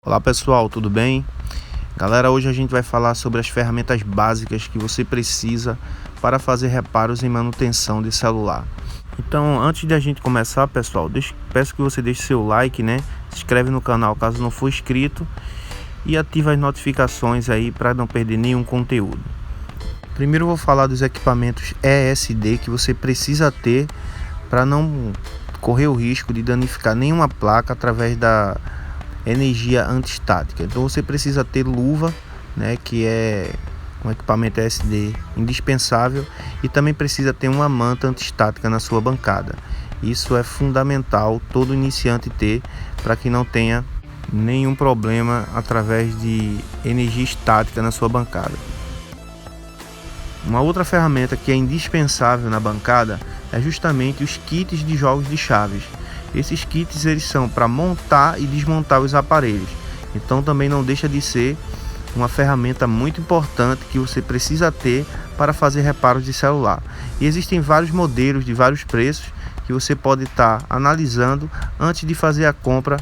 Olá pessoal, tudo bem? Galera, hoje a gente vai falar sobre as ferramentas básicas que você precisa para fazer reparos em manutenção de celular. Então, antes de a gente começar, pessoal, peço que você deixe seu like, né? Se inscreve no canal caso não for inscrito e ativa as notificações aí para não perder nenhum conteúdo. Primeiro eu vou falar dos equipamentos ESD que você precisa ter para não correr o risco de danificar nenhuma placa através da energia antiestática. Então você precisa ter luva, né, que é um equipamento ESD indispensável, e também precisa ter uma manta antiestática na sua bancada. Isso é fundamental todo iniciante ter, para que não tenha nenhum problema através de energia estática na sua bancada. Uma outra ferramenta que é indispensável na bancada é justamente os kits de jogos de chaves. Esses kits eles são para montar e desmontar os aparelhos, então também não deixa de ser uma ferramenta muito importante que você precisa ter para fazer reparos de celular. E existem vários modelos de vários preços que você pode estar analisando antes de fazer a compra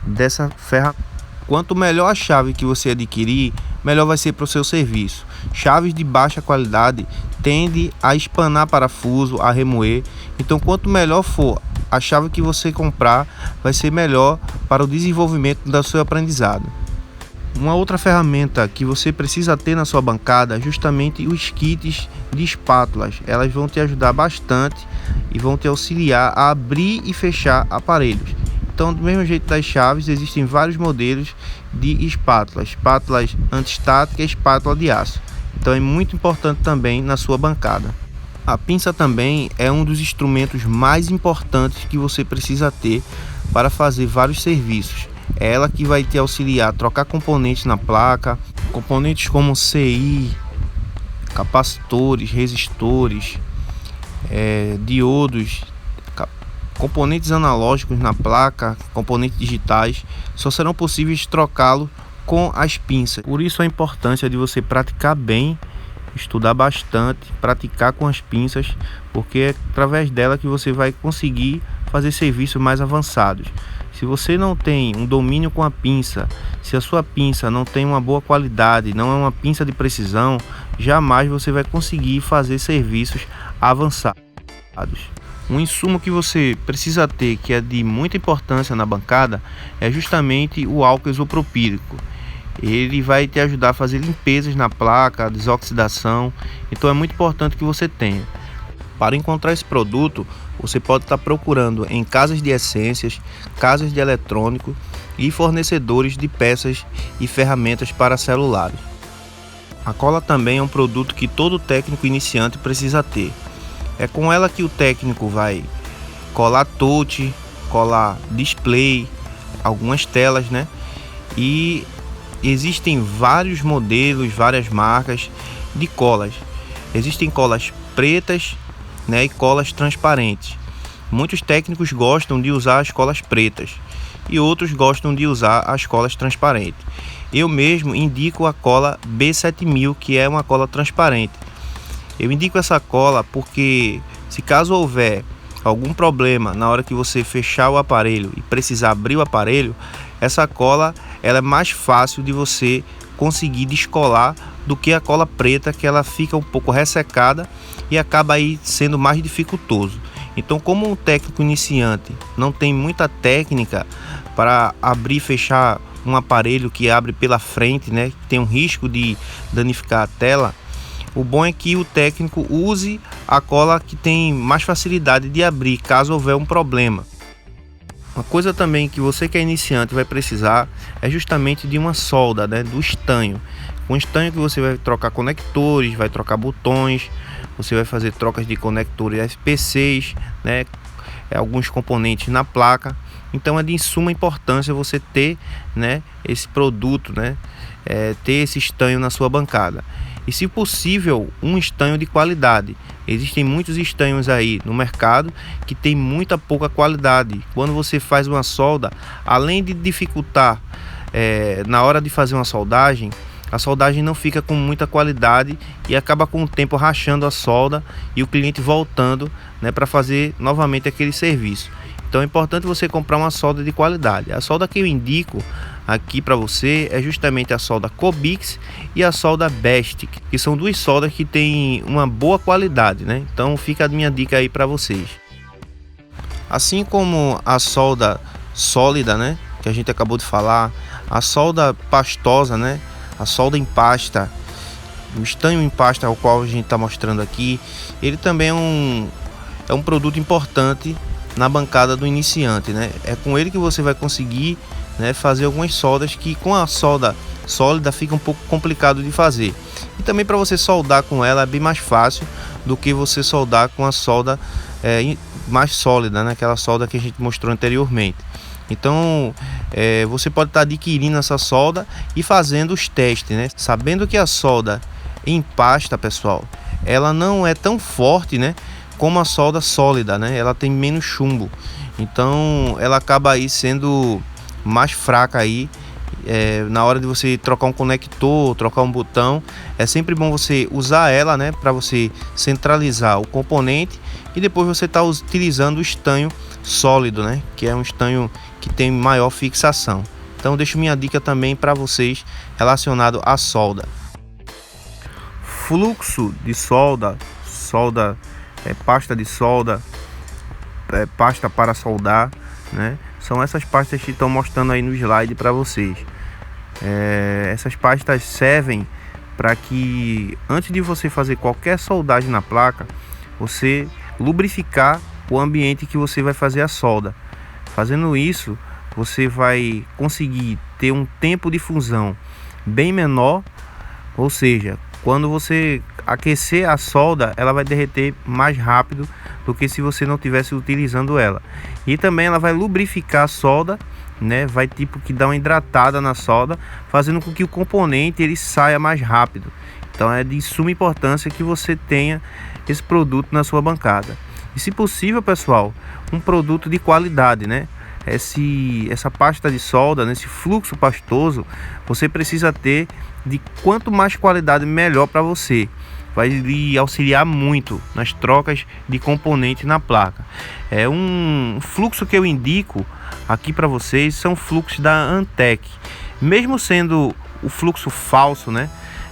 dessa ferramenta. Quanto melhor a chave que você adquirir, melhor vai ser para o seu serviço. Chaves de baixa qualidade tendem a espanar parafuso, a remoer, então quanto melhor for a chave que você comprar, vai ser melhor para o desenvolvimento do seu aprendizado. Uma outra ferramenta que você precisa ter na sua bancada é justamente os kits de espátulas. Elas vão te ajudar bastante e vão te auxiliar a abrir e fechar aparelhos. Então, do mesmo jeito das chaves, existem vários modelos de espátulas antiestática e espátula de aço. Então é muito importante também na sua bancada. A pinça também é um dos instrumentos mais importantes que você precisa ter para fazer vários serviços. É ela que vai te auxiliar a trocar componentes na placa, componentes como CI, capacitores, resistores, diodos, componentes analógicos na placa, componentes digitais, só serão possíveis trocá-los com as pinças. Por isso a importância de você praticar bem, estudar bastante, praticar com as pinças, porque é através dela que você vai conseguir fazer serviços mais avançados. Se você não tem um domínio com a pinça, se a sua pinça não tem uma boa qualidade, não é uma pinça de precisão, jamais você vai conseguir fazer serviços avançados. Um insumo que você precisa ter, que é de muita importância na bancada, é justamente o álcool isopropílico. Ele vai te ajudar a fazer limpezas na placa, desoxidação, então é muito importante que você tenha. Para encontrar esse produto, você pode estar procurando em casas de essências, casas de eletrônico e fornecedores de peças e ferramentas para celulares. A cola também é um produto que todo técnico iniciante precisa ter. É com ela que o técnico vai colar touch, colar display, algumas telas, né? E existem vários modelos, várias marcas de colas. Existem colas pretas, né, e colas transparentes. Muitos técnicos gostam de usar as colas pretas e outros gostam de usar as colas transparentes. Eu mesmo indico a cola B7000, que é uma cola transparente. Eu indico essa cola porque, se caso houver algum problema na hora que você fechar o aparelho e precisar abrir o aparelho, essa cola ela é mais fácil de você conseguir descolar do que a cola preta, que ela fica um pouco ressecada e acaba aí sendo mais dificultoso. Então, como um técnico iniciante não tem muita técnica para abrir e fechar um aparelho que abre pela frente, né, tem um risco de danificar a tela, o bom é que o técnico use a cola que tem mais facilidade de abrir caso houver um problema. Uma coisa também que você que é iniciante vai precisar é justamente de uma solda, né, do estanho. Com estanho que você vai trocar conectores, vai trocar botões, você vai fazer trocas de conectores FP6, né, alguns componentes na placa. Então é de suma importância você ter, né, esse produto, né, ter esse estanho na sua bancada. E, se possível, um estanho de qualidade. Existem muitos estanhos aí no mercado que tem muita pouca qualidade. Quando você faz uma solda, além de dificultar na hora de fazer uma soldagem, a soldagem não fica com muita qualidade e acaba com o tempo rachando a solda e o cliente voltando, né, para fazer novamente aquele serviço. Então é importante você comprar uma solda de qualidade. A solda que eu indico aqui para você é justamente a solda Cobix e a solda Best, que são duas soldas que têm uma boa qualidade, né? Então fica a minha dica aí para vocês. Assim como a solda sólida, né, que a gente acabou de falar, a solda pastosa, né, a solda em pasta, o estanho em pasta, ao qual a gente está mostrando aqui, ele também é um produto importante na bancada do iniciante, né? É com ele que você vai conseguir, né, fazer algumas soldas que com a solda sólida fica um pouco complicado de fazer. E também para você soldar com ela é bem mais fácil do que você soldar com a solda mais sólida, né? Aquela solda que a gente mostrou anteriormente. Então você pode estar adquirindo essa solda e fazendo os testes, né? Sabendo que a solda em pasta, pessoal, ela não é tão forte, né, como a solda sólida, né? Ela tem menos chumbo, então ela acaba aí sendo mais fraca aí. Na hora de você trocar um conector, trocar um botão, é sempre bom você usar ela, né, para você centralizar o componente e depois você está utilizando o estanho sólido, né, que é um estanho que tem maior fixação. Então deixo minha dica também para vocês relacionado à solda. Fluxo de solda, pasta de solda, pasta para soldar, né? São essas pastas que estão mostrando aí no slide para vocês. Essas pastas servem para que antes de você fazer qualquer soldagem na placa, você lubrificar o ambiente que você vai fazer a solda. Fazendo isso, você vai conseguir ter um tempo de fusão bem menor, ou seja, quando você aquecer a solda, ela vai derreter mais rápido do que se você não estivesse utilizando ela. E também ela vai lubrificar a solda, né? Vai tipo que dar uma hidratada na solda, fazendo com que o componente ele saia mais rápido. Então é de suma importância que você tenha esse produto na sua bancada. E se possível, pessoal, um produto de qualidade, né? Essa pasta de solda, nesse fluxo pastoso, você precisa ter de quanto mais qualidade melhor para você. Vai lhe auxiliar muito nas trocas de componentes na placa. É um fluxo que eu indico aqui para vocês, são fluxos da Antec. Mesmo sendo o fluxo falso, né?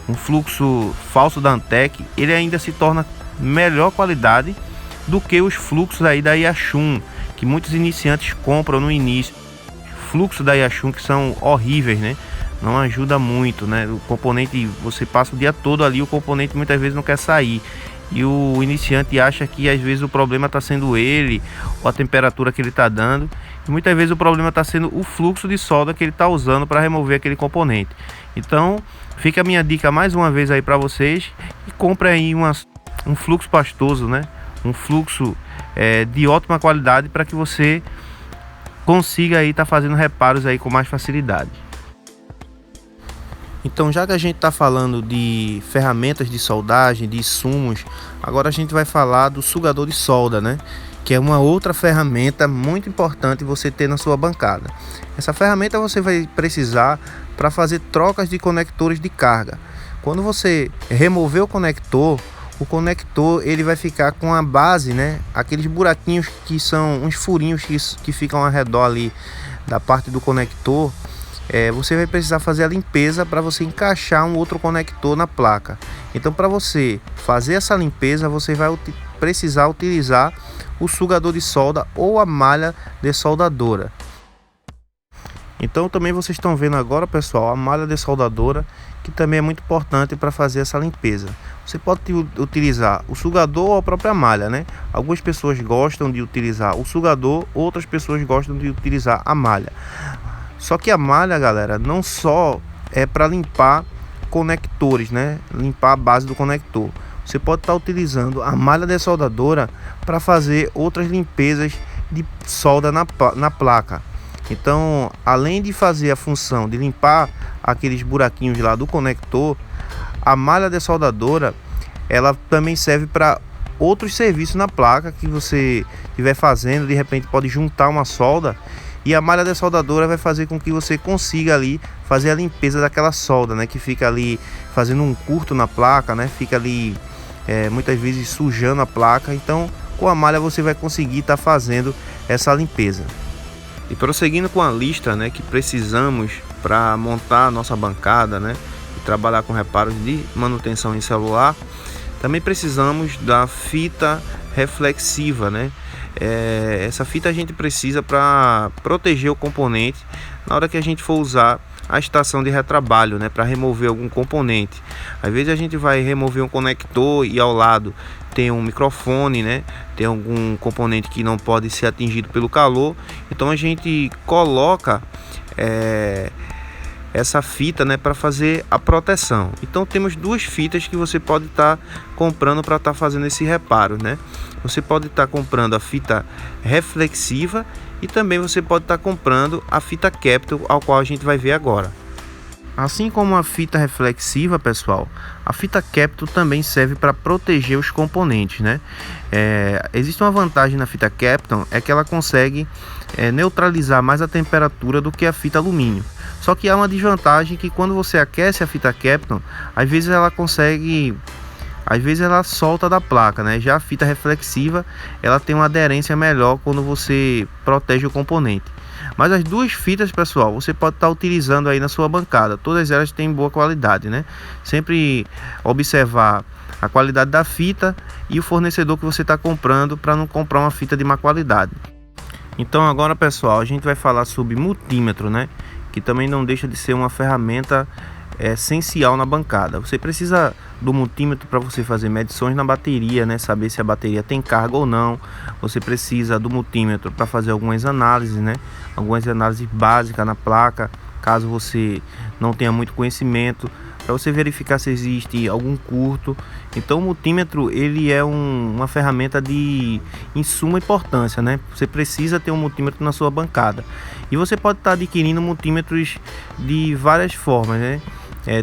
Um fluxo falso da Antec, ele ainda se torna melhor qualidade do que os fluxos aí da Yachun, que muitos iniciantes compram no início. Fluxo da Yachun que são horríveis, né? Não ajuda muito, né? O componente, você passa o dia todo ali, o componente muitas vezes não quer sair. E o iniciante acha que às vezes o problema está sendo ele, ou a temperatura que ele está dando. E muitas vezes o problema está sendo o fluxo de solda que ele está usando para remover aquele componente. Então, fica a minha dica mais uma vez aí para vocês. E compre aí um fluxo pastoso, né? Um fluxo de ótima qualidade para que você consiga aí estar fazendo reparos aí com mais facilidade. Então, já que a gente está falando de ferramentas de soldagem, de insumos, agora a gente vai falar do sugador de solda, né? Que é uma outra ferramenta muito importante você ter na sua bancada. Essa ferramenta você vai precisar para fazer trocas de conectores de carga. Quando você remover o conector ele vai ficar com a base, né? Aqueles buraquinhos que são uns furinhos que ficam ao redor ali da parte do conector. Você vai precisar fazer a limpeza para você encaixar um outro conector na placa. Então, para você fazer essa limpeza, você vai precisar utilizar o sugador de solda ou a malha desoldadora. Então, também vocês estão vendo agora, pessoal, a malha desoldadora, que também é muito importante para fazer essa limpeza. Você pode utilizar o sugador ou a própria malha, né? Algumas pessoas gostam de utilizar o sugador, outras pessoas gostam de utilizar a malha. Só que a malha, galera, não só é para limpar conectores, né? Limpar a base do conector. Você pode estar utilizando a malha desoldadora para fazer outras limpezas de solda na placa. Então, além de fazer a função de limpar aqueles buraquinhos lá do conector, a malha desoldadora, ela também serve para outros serviços na placa que você estiver fazendo. De repente pode juntar uma solda, e a malha desoldadora vai fazer com que você consiga ali fazer a limpeza daquela solda, né, que fica ali fazendo um curto na placa, né, fica ali muitas vezes sujando a placa. Então, com a malha você vai conseguir estar fazendo essa limpeza. E prosseguindo com a lista, né, que precisamos para montar a nossa bancada, né, e trabalhar com reparos de manutenção em celular, também precisamos da fita reflexiva, né? Essa fita a gente precisa para proteger o componente na hora que a gente for usar a estação de retrabalho, né, para remover algum componente. Às vezes a gente vai remover um conector e ao lado tem um microfone, né, tem algum componente que não pode ser atingido pelo calor, então a gente coloca essa fita, né, para fazer a proteção. Então temos duas fitas que você pode estar comprando para estar fazendo esse reparo, né? Você pode estar comprando a fita reflexiva e também você pode estar comprando a fita Capton, ao qual a gente vai ver agora. Assim como a fita reflexiva, pessoal, a fita Capton também serve para proteger os componentes, né? Existe uma vantagem na fita Capton, é que ela consegue neutralizar mais a temperatura do que a fita alumínio. Só que há uma desvantagem, que quando você aquece a fita Capton, às vezes ela solta da placa, né? Já a fita reflexiva, ela tem uma aderência melhor quando você protege o componente. Mas as duas fitas, pessoal, você pode estar utilizando aí na sua bancada. Todas elas têm boa qualidade, né? Sempre observar a qualidade da fita e o fornecedor que você está comprando, para não comprar uma fita de má qualidade. Então agora, pessoal, a gente vai falar sobre multímetro, né? Que também não deixa de ser uma ferramenta essencial na bancada. Você precisa do multímetro para você fazer medições na bateria, né? Saber se a bateria tem carga ou não. Você precisa do multímetro para fazer algumas análises, né? Algumas análises básicas na placa, caso você não tenha muito conhecimento, para você verificar se existe algum curto. Então o multímetro, ele é uma ferramenta de suma importância, né? Você precisa ter um multímetro na sua bancada. E você pode estar adquirindo multímetros de várias formas, né?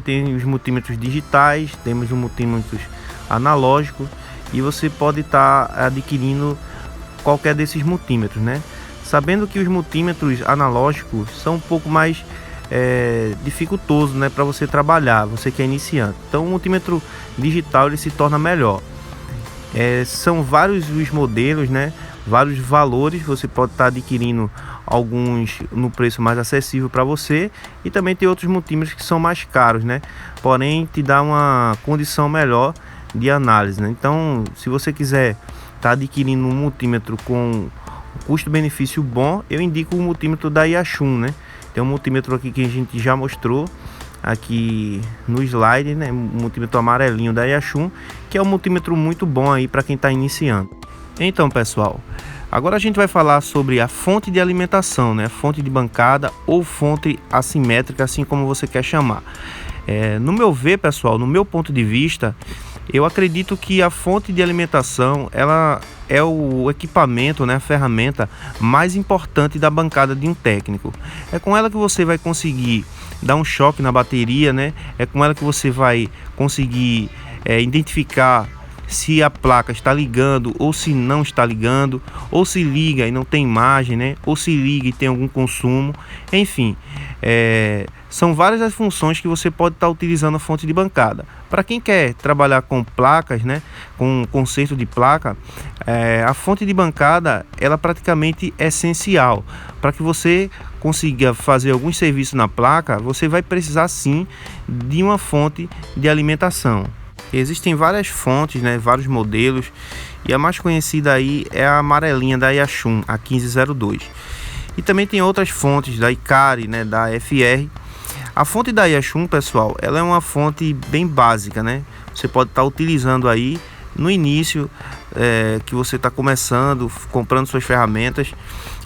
Tem os multímetros digitais, temos os multímetros analógicos, e você pode estar adquirindo qualquer desses multímetros, né? Sabendo que os multímetros analógicos são um pouco mais dificultoso, né, para você trabalhar, você que é iniciante. Então o multímetro digital, ele se torna melhor. São vários os modelos, né, vários valores. Você pode estar adquirindo alguns no preço mais acessível para você, e também tem outros multímetros que são mais caros, né, porém te dá uma condição melhor de análise, né? Então, se você quiser estar adquirindo um multímetro com custo-benefício bom, eu indico o multímetro da Yachun, né? Tem um multímetro aqui que a gente já mostrou aqui no slide, né? Um multímetro amarelinho da Yachun, que é um multímetro muito bom aí para quem está iniciando. Então, pessoal, agora a gente vai falar sobre a fonte de alimentação, né? Fonte de bancada ou fonte assimétrica, assim como você quer chamar. No meu ver, pessoal, no meu ponto de vista, eu acredito que a fonte de alimentação, ela é o equipamento, né, a ferramenta mais importante da bancada de um técnico. É com ela que você vai conseguir dar um choque na bateria, né? É com ela que você vai conseguir identificar se a placa está ligando ou se não está ligando, ou se liga e não tem imagem, né? Ou se liga e tem algum consumo. Enfim, são várias as funções que você pode estar utilizando a fonte de bancada. Para quem quer trabalhar com placas, né, com conserto de placa, a fonte de bancada, ela praticamente é essencial. Para que você consiga fazer alguns serviços na placa, você vai precisar sim de uma fonte de alimentação. Existem várias fontes, né, vários modelos, e a mais conhecida aí é a amarelinha da Yachun, a 1502. E também tem outras fontes da Ikari, né, da FR. A fonte da Yachun, pessoal, ela é uma fonte bem básica, né? Você pode estar utilizando aí no início, que você está começando, comprando suas ferramentas.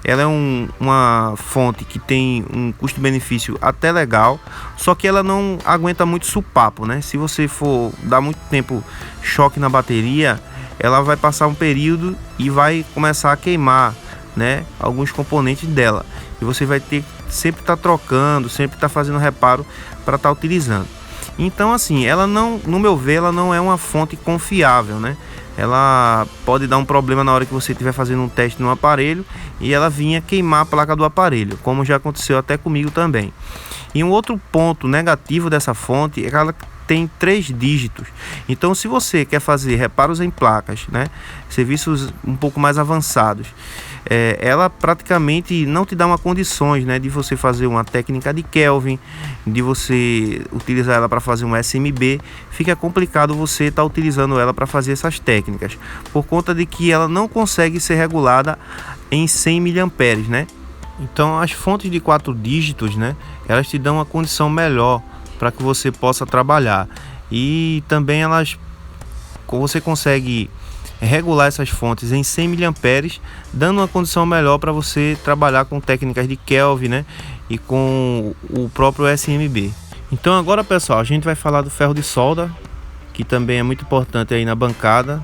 Ela é uma fonte que tem um custo-benefício até legal, só que ela não aguenta muito supapo, né? Se você for dar muito tempo choque na bateria, ela vai passar um período e vai começar a queimar, né, alguns componentes dela. E você vai ter que sempre estar trocando, sempre estar fazendo reparo para estar utilizando. Então, assim, ela não, no meu ver, ela não é uma fonte confiável, né? Ela pode dar um problema na hora que você estiver fazendo um teste no aparelho e ela vinha queimar a placa do aparelho, como já aconteceu até comigo também. E um outro ponto negativo dessa fonte é que ela tem 3 dígitos. Então, se você quer fazer reparos em placas, né, serviços um pouco mais avançados, ela praticamente não te dá uma condições, né, de você fazer uma técnica de Kelvin, de você utilizar ela para fazer um SMB. Fica complicado você estar utilizando ela para fazer essas técnicas, por conta de que ela não consegue ser regulada em 100 mA, né? Então as fontes de 4 dígitos, né, elas te dão uma condição melhor para que você possa trabalhar, e também você consegue regular essas fontes em 100 mA, dando uma condição melhor para você trabalhar com técnicas de Kelvin, né, e com o próprio SMB. Então agora, pessoal, a gente vai falar do ferro de solda, que também é muito importante aí na bancada.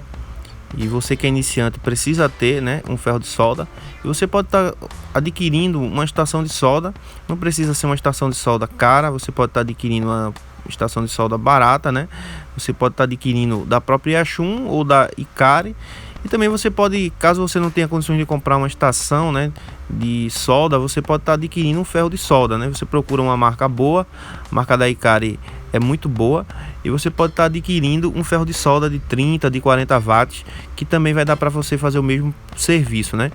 E você que é iniciante precisa ter, né, um ferro de solda. E você pode estar adquirindo uma estação de solda. Não precisa ser uma estação de solda cara. Você pode estar adquirindo uma estação de solda barata, né? Você pode estar adquirindo da própria Yachun ou da Ikari. E também você pode, caso você não tenha condições de comprar uma estação, né, de solda, você pode estar adquirindo um ferro de solda, né? Você procura uma marca boa, a marca da Ikari é muito boa, e você pode estar adquirindo um ferro de solda de 30, de 40 watts, que também vai dar para você fazer o mesmo serviço, né?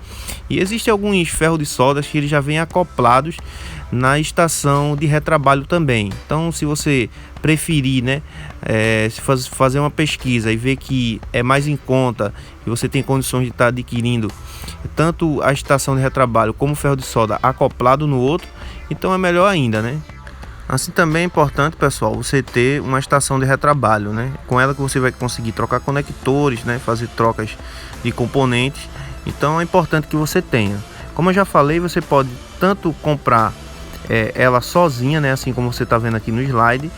E existem alguns ferros de solda que eles já vêm acoplados na estação de retrabalho também. Então, se você preferir, né, fazer uma pesquisa e ver que é mais em conta e você tem condições de estar adquirindo tanto a estação de retrabalho como o ferro de solda acoplado no outro, então é melhor ainda, né? Assim também é importante, pessoal, você ter uma estação de retrabalho, né? Com ela que você vai conseguir trocar conectores, né? Fazer trocas de componentes. Então é importante que você tenha. Como eu já falei, você pode tanto comprar ela sozinha, né? Assim como você está vendo aqui no slide,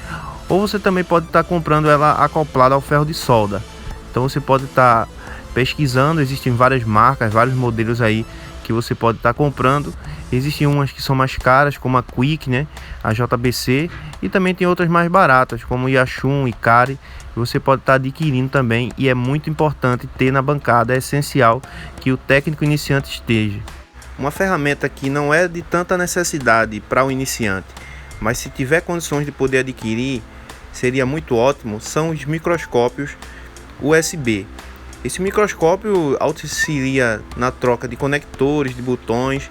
ou você também pode estar comprando ela acoplada ao ferro de solda. Então você pode estar pesquisando, existem várias marcas, vários modelos aí que você pode estar comprando. Existem umas que são mais caras, como a Quick, né, a JBC, e também tem outras mais baratas, como Yachun, Ikari, que você pode estar adquirindo também. E é muito importante ter na bancada, é essencial que o técnico iniciante esteja. Uma ferramenta que não é de tanta necessidade para o iniciante, mas se tiver condições de poder adquirir, seria muito ótimo, são os microscópios USB. Esse microscópio auxilia na troca de conectores, de botões.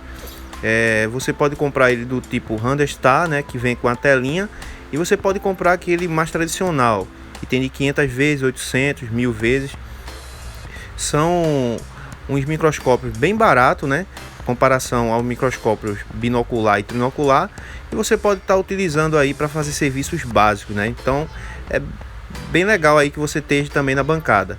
Você pode comprar ele do tipo Randstar, né, que vem com a telinha, e você pode comprar aquele mais tradicional, que tem de 500 vezes, 800, 1000 vezes. São uns microscópios bem baratos, né, em comparação aos microscópios binocular e trinocular, e você pode estar utilizando aí para fazer serviços básicos, né? Então é bem legal aí que você esteja também na bancada.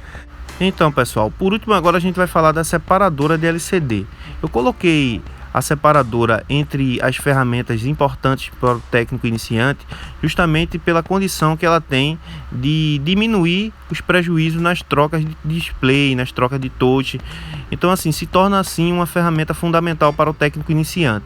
Então, pessoal, por último agora a gente vai falar da separadora de LCD. Eu coloquei a separadora entre as ferramentas importantes para o técnico iniciante, justamente pela condição que ela tem de diminuir os prejuízos nas trocas de display, nas trocas de touch. Então, assim, se torna assim uma ferramenta fundamental para o técnico iniciante.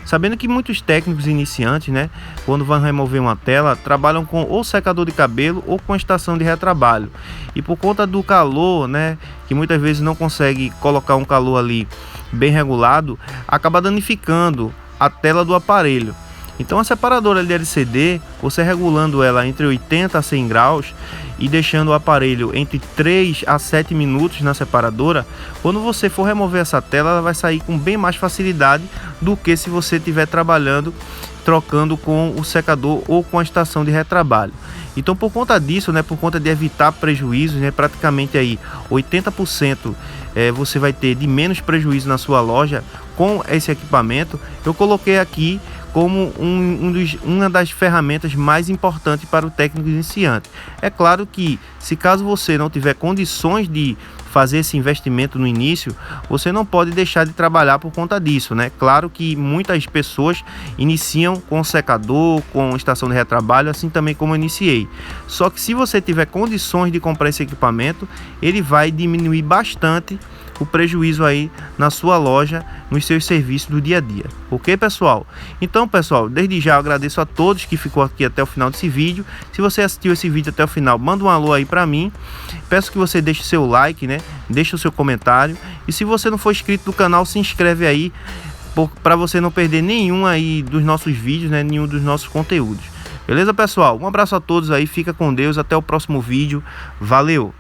Sabendo que muitos técnicos iniciantes, né, quando vão remover uma tela, trabalham com ou secador de cabelo ou com estação de retrabalho. E por conta do calor, né, que muitas vezes não consegue colocar um calor ali bem regulado, acaba danificando a tela do aparelho. Então a separadora de LCD, você regulando ela entre 80 a 100 graus e deixando o aparelho entre 3 a 7 minutos na separadora, quando você for remover essa tela, ela vai sair com bem mais facilidade do que se você estiver trabalhando, trocando com o secador ou com a estação de retrabalho. Então, por conta disso, né, por conta de evitar prejuízos, né, praticamente aí 80% você vai ter de menos prejuízo na sua loja com esse equipamento, eu coloquei aqui como uma das ferramentas mais importantes para o técnico iniciante. É claro que, se caso você não tiver condições de fazer esse investimento no início, você não pode deixar de trabalhar por conta disso, né? Claro que muitas pessoas iniciam com secador, com estação de retrabalho, assim também como eu iniciei. Só que se você tiver condições de comprar esse equipamento, ele vai diminuir bastante o prejuízo aí na sua loja, nos seus serviços do dia a dia. Ok, pessoal? Então, pessoal, desde já eu agradeço a todos que ficou aqui até o final desse vídeo. Se você assistiu esse vídeo até o final, manda um alô aí pra mim. Peço que você deixe o seu like, né? Deixe o seu comentário. E se você não for inscrito no canal, se inscreve aí, para você não perder nenhum aí dos nossos vídeos, né? Nenhum dos nossos conteúdos. Beleza, pessoal? Um abraço a todos aí, fica com Deus, até o próximo vídeo. Valeu!